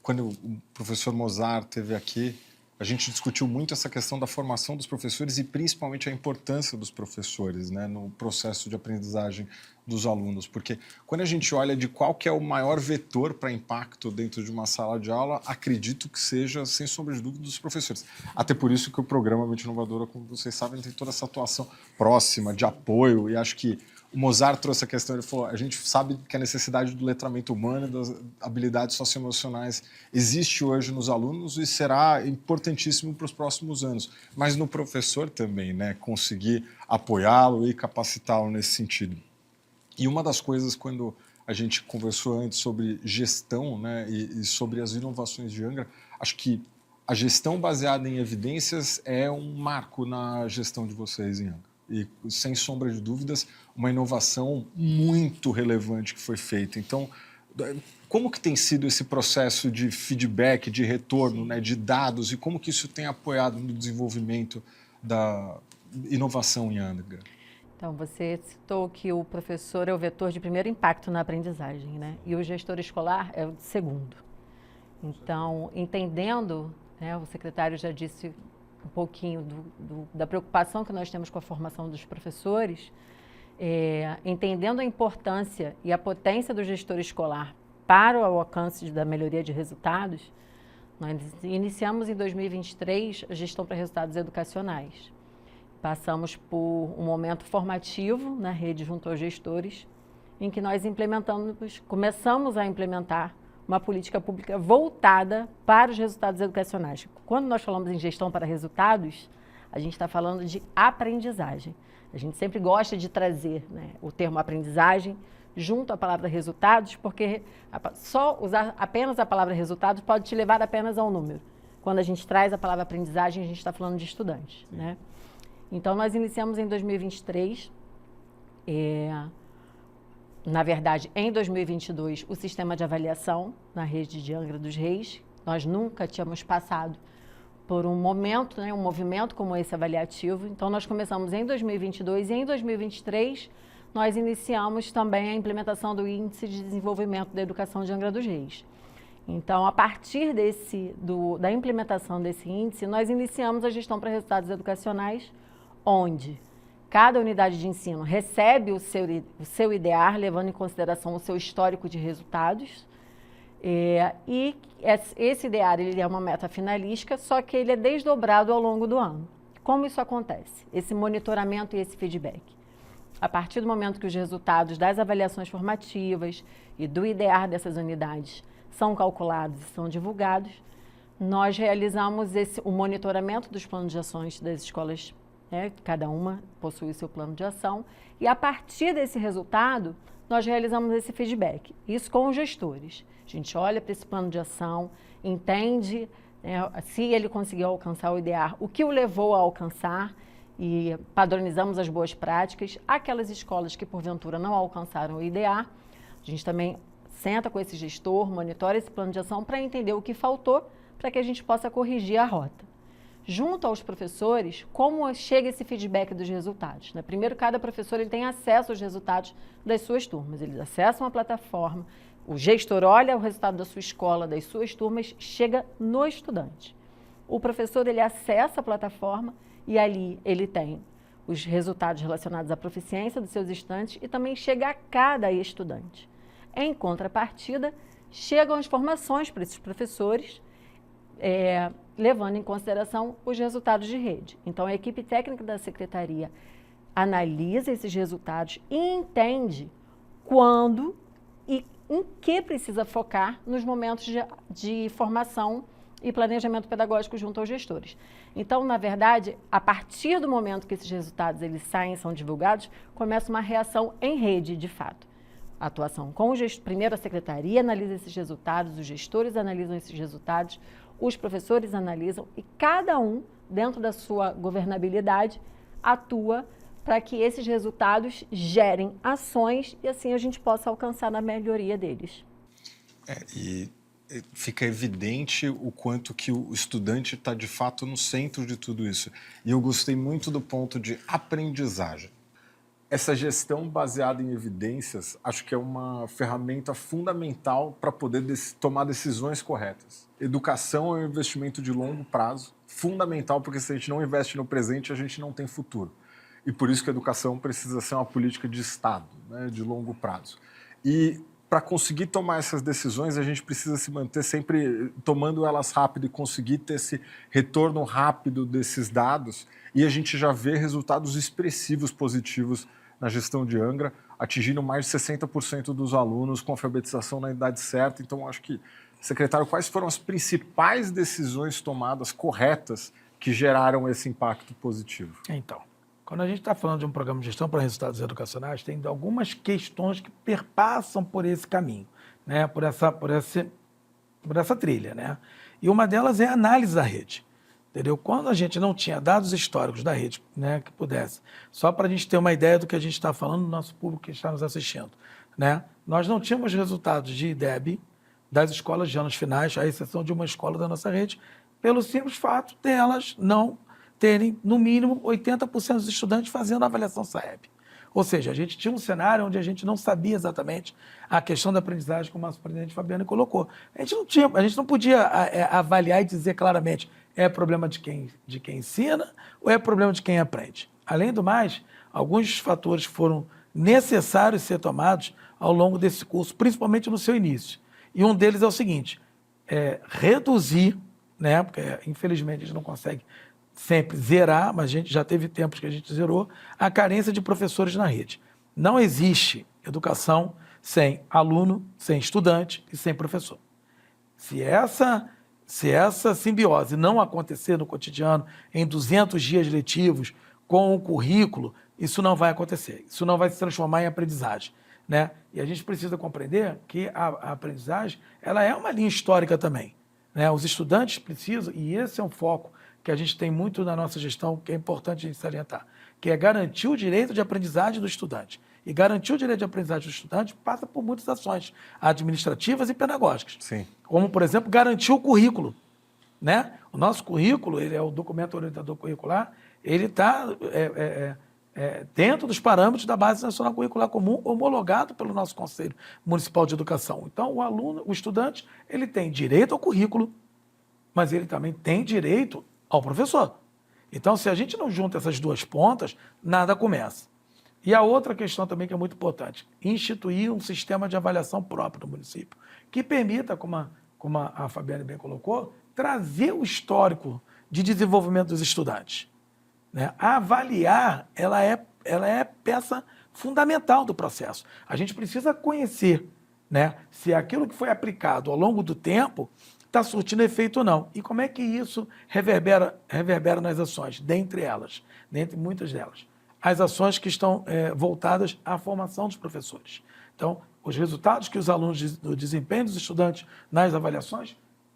quando o professor Mozart esteve aqui, a gente discutiu muito essa questão da formação dos professores e principalmente a importância dos professores, né, no processo de aprendizagem dos alunos, porque quando a gente olha de qual que é o maior vetor para impacto dentro de uma sala de aula, acredito que seja, sem sombra de dúvida, dos professores. Até por isso que o programa Mente Inovadora, como vocês sabem, tem toda essa atuação próxima, de apoio, e acho que o Mozart trouxe a questão, ele falou, a gente sabe que a necessidade do letramento humano e das habilidades socioemocionais existe hoje nos alunos e será importantíssimo para os próximos anos, mas no professor também, né, conseguir apoiá-lo e capacitá-lo nesse sentido. E uma das coisas, quando a gente conversou antes sobre gestão, né, e sobre as inovações de Angra, acho que a gestão baseada em evidências é um marco na gestão de vocês em Angra. E, sem sombra de dúvidas, uma inovação muito relevante que foi feita. Então, como que tem sido esse processo de feedback, de retorno, né, de dados, e como que isso tem apoiado no desenvolvimento da inovação em Angra? Então, você citou que o professor é o vetor de primeiro impacto na aprendizagem, né? E o gestor escolar é o de segundo. Então, entendendo, né, o secretário já disse um pouquinho da preocupação que nós temos com a formação dos professores, entendendo a importância e a potência do gestor escolar para o alcance da melhoria de resultados, nós iniciamos em 2023 a gestão para resultados educacionais. Passamos por um momento formativo na rede junto aos gestores, em que nós começamos a implementar uma política pública voltada para os resultados educacionais. Quando nós falamos em gestão para resultados, a gente está falando de aprendizagem. A gente sempre gosta de trazer, né, o termo aprendizagem junto à palavra resultados, porque só usar apenas a palavra resultados pode te levar apenas a um número. Quando a gente traz a palavra aprendizagem, a gente está falando de estudantes, né? Então, nós iniciamos em 2023, na verdade, em 2022, o sistema de avaliação na rede de Angra dos Reis. Nós nunca tínhamos passado por um momento, né, um movimento como esse avaliativo. Então, nós começamos em 2022 e em 2023, nós iniciamos também a implementação do Índice de Desenvolvimento da Educação de Angra dos Reis. Então, a partir da implementação desse índice, nós iniciamos a gestão para resultados educacionais, onde cada unidade de ensino recebe o seu IDEAR, levando em consideração o seu histórico de resultados. E esse IDEAR ele é uma meta finalística, só que ele é desdobrado ao longo do ano. Como isso acontece? Esse monitoramento e esse feedback. A partir do momento que os resultados das avaliações formativas e do IDEAR dessas unidades são calculados e são divulgados, nós realizamos o monitoramento dos planos de ações das escolas. Cada uma possui o seu plano de ação e, a partir desse resultado, nós realizamos esse feedback. Isso com os gestores. A gente olha para esse plano de ação, entende, né, se ele conseguiu alcançar o IDEAR, o que o levou a alcançar, e padronizamos as boas práticas. Aquelas escolas que, porventura, não alcançaram o IDEAR, a gente também senta com esse gestor, monitora esse plano de ação para entender o que faltou para que a gente possa corrigir a rota. Junto aos professores, como chega esse feedback dos resultados? Né? Primeiro, cada professor ele tem acesso aos resultados das suas turmas. Eles acessam a plataforma, o gestor olha o resultado da sua escola, das suas turmas, chega no estudante. O professor ele acessa a plataforma e ali ele tem os resultados relacionados à proficiência dos seus estudantes e também chega a cada estudante. Em contrapartida, chegam as formações para esses professores, levando em consideração os resultados de rede. Então, a equipe técnica da secretaria analisa esses resultados e entende quando e em que precisa focar nos momentos de formação e planejamento pedagógico junto aos gestores. Então, na verdade, a partir do momento que esses resultados eles saem e são divulgados, começa uma reação em rede, de fato. A atuação com o gestor, primeiro a secretaria analisa esses resultados, os gestores analisam esses resultados, os professores analisam e cada um, dentro da sua governabilidade, atua para que esses resultados gerem ações e assim a gente possa alcançar na melhoria deles. E fica evidente o quanto que o estudante está de fato no centro de tudo isso. E eu gostei muito do ponto de aprendizagem. essa gestão baseada em evidências, acho que é uma ferramenta fundamental para poder tomar decisões corretas. Educação é um investimento de longo prazo, fundamental, porque se a gente não investe no presente, a gente não tem futuro. E por isso que a educação precisa ser uma política de Estado, né, de longo prazo. E para conseguir tomar essas decisões, a gente precisa se manter sempre tomando elas rápido e conseguir ter esse retorno rápido desses dados. E a gente já vê resultados expressivos positivos na gestão de Angra, atingindo mais de 60% dos alunos com alfabetização na idade certa. Então, acho que, secretário, quais foram as principais decisões tomadas corretas que geraram esse impacto positivo? Então, quando a gente está falando de um programa de gestão para resultados educacionais, tem algumas questões que perpassam por esse caminho, né? por essa trilha. Né? E uma delas é a análise da rede. Entendeu? Quando a gente não tinha dados históricos da rede, né, que pudesse, só para a gente ter uma ideia do que a gente está falando, do nosso público que está nos assistindo, né? Nós não tínhamos resultados de IDEB das escolas de anos finais, à exceção de uma escola da nossa rede, pelo simples fato delas não terem, no mínimo, 80% dos estudantes fazendo a avaliação SAEB. Ou seja, a gente tinha um cenário onde a gente não sabia exatamente a questão da aprendizagem, como o nosso presidente Fabiano colocou. A gente não podia avaliar e dizer claramente é problema de quem ensina ou é problema de quem aprende. Além do mais, alguns fatores foram necessários ser tomados ao longo desse curso, principalmente no seu início. E um deles é o seguinte, reduzir, né, porque infelizmente a gente não consegue sempre zerar, mas a gente já teve tempos que a gente zerou, a carência de professores na rede. Não existe educação sem aluno, sem estudante e sem professor. Se essa simbiose não acontecer no cotidiano, em 200 dias letivos, com o currículo, isso não vai acontecer. Isso não vai se transformar em aprendizagem. Né? E a gente precisa compreender que a aprendizagem ela é uma linha histórica também. Né? Os estudantes precisam, e esse é um foco que a gente tem muito na nossa gestão, que é importante a gente salientar, que é garantir o direito de aprendizagem do estudante. E garantir o direito de aprendizagem do estudante passa por muitas ações administrativas e pedagógicas. Sim. Como, por exemplo, garantir o currículo. Né? O nosso currículo, ele é o documento orientador curricular, ele está dentro dos parâmetros da Base Nacional Curricular Comum, homologado pelo nosso Conselho Municipal de Educação. Então, o estudante, ele tem direito ao currículo, mas ele também tem direito ao professor. Então, se a gente não junta essas duas pontas, nada começa. E a outra questão também que é muito importante, instituir um sistema de avaliação próprio do município, que permita, como a Fabiane bem colocou, trazer o histórico de desenvolvimento dos estudantes. Né? A avaliar, ela é peça fundamental do processo. A gente precisa conhecer, né, se aquilo que foi aplicado ao longo do tempo está surtindo efeito ou não. E como é que isso reverbera nas ações? Dentre muitas delas. As ações que estão voltadas à formação dos professores. Então, os resultados que os alunos do desempenho dos estudantes nas avaliações